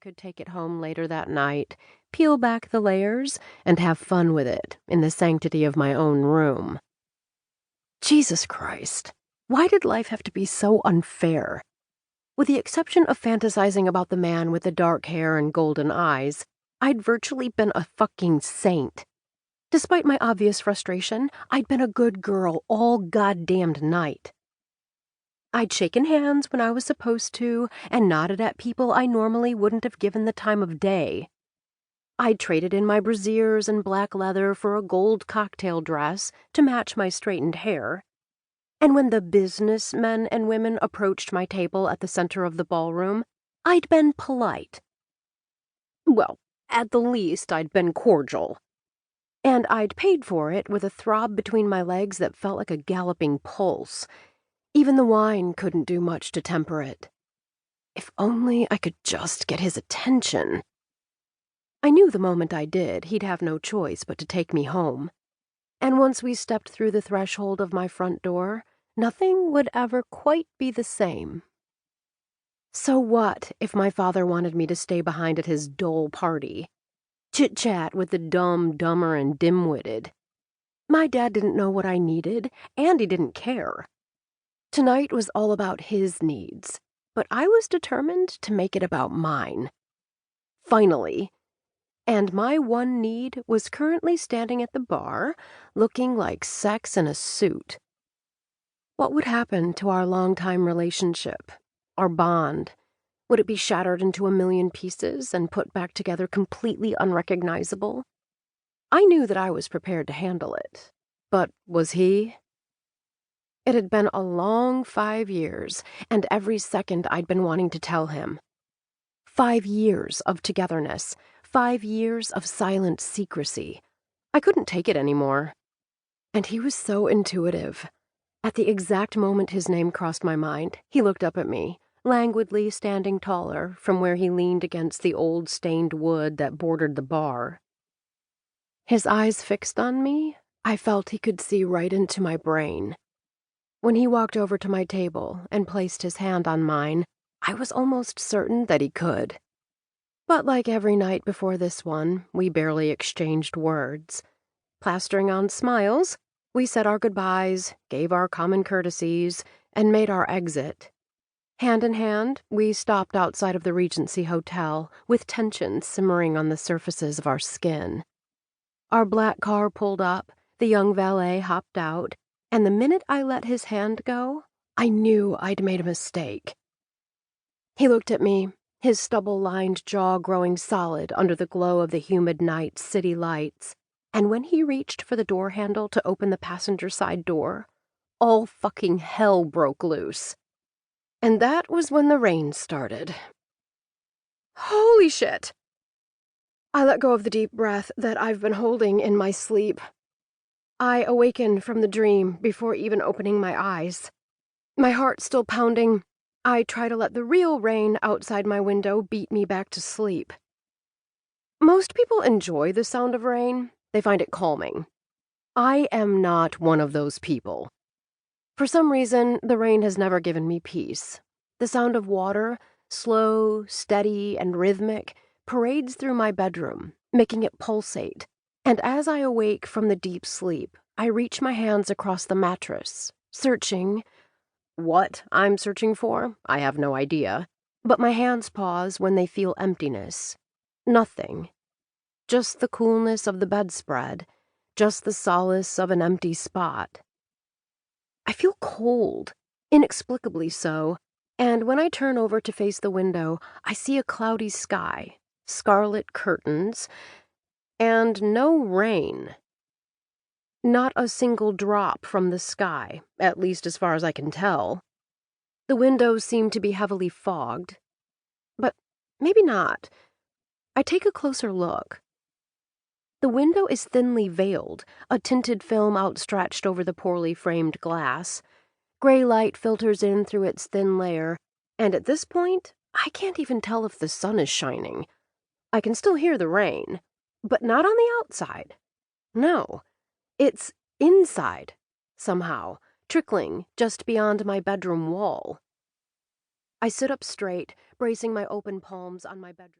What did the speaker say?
could take it home later that night, peel back the layers, and have fun with it in the sanctity of my own room. Jesus Christ, why did life have to be so unfair? With the exception of fantasizing about the man with the dark hair and golden eyes, I'd virtually been a fucking saint. Despite my obvious frustration, I'd been a good girl all goddamned night. I'd shaken hands when I was supposed to and nodded at people I normally wouldn't have given the time of day. I'd traded in my brassieres and black leather for a gold cocktail dress to match my straightened hair. And when the businessmen and women approached my table at the center of the ballroom, I'd been polite. Well, at the least, I'd been cordial. And I'd paid for it with a throb between my legs that felt like a galloping pulse. Even the wine couldn't do much to temper it. If only I could just get his attention. I knew the moment I did, he'd have no choice but to take me home. And once we stepped through the threshold of my front door, nothing would ever quite be the same. So what if my father wanted me to stay behind at his dull party? Chit-chat with the dumb, dumber, and dim-witted. My dad didn't know what I needed, and he didn't care. Tonight was all about his needs, but I was determined to make it about mine. Finally. And my one need was currently standing at the bar, looking like sex in a suit. What would happen to our long-time relationship, our bond? Would it be shattered into a million pieces and put back together completely unrecognizable? I knew that I was prepared to handle it, but was he? It had been a long 5 years, and every second I'd been wanting to tell him. 5 years of togetherness, 5 years of silent secrecy. I couldn't take it anymore. And he was so intuitive. At the exact moment his name crossed my mind, he looked up at me, languidly standing taller from where he leaned against the old stained wood that bordered the bar. His eyes fixed on me, I felt he could see right into my brain. When he walked over to my table and placed his hand on mine, I was almost certain that he could. But like every night before this one, we barely exchanged words. Plastering on smiles, we said our goodbyes, gave our common courtesies, and made our exit. Hand in hand, we stopped outside of the Regency Hotel, with tension simmering on the surfaces of our skin. Our black car pulled up, the young valet hopped out, and the minute I let his hand go, I knew I'd made a mistake. He looked at me, his stubble-lined jaw growing solid under the glow of the humid night city lights, and when he reached for the door handle to open the passenger side door, all fucking hell broke loose. And that was when the rain started. Holy shit! I let go of the deep breath that I've been holding in my sleep. I awakened from the dream before even opening my eyes. My heart still pounding, I try to let the real rain outside my window beat me back to sleep. Most people enjoy the sound of rain. They find it calming. I am not one of those people. For some reason, the rain has never given me peace. The sound of water, slow, steady, and rhythmic, parades through my bedroom, making it pulsate. And as I awake from the deep sleep, I reach my hands across the mattress, searching. What I'm searching for, I have no idea. But my hands pause when they feel emptiness. Nothing. Just the coolness of the bedspread, just the solace of an empty spot. I feel cold, inexplicably so, and when I turn over to face the window, I see a cloudy sky, scarlet curtains, and no rain. Not a single drop from the sky, at least as far as I can tell. The windows seem to be heavily fogged. But maybe not. I take a closer look. The window is thinly veiled, a tinted film outstretched over the poorly framed glass. Gray light filters in through its thin layer, and at this point, I can't even tell if the sun is shining. I can still hear the rain, but not on the outside. No, it's inside, somehow, trickling just beyond my bedroom wall. I sit up straight, bracing my open palms on my bedroom.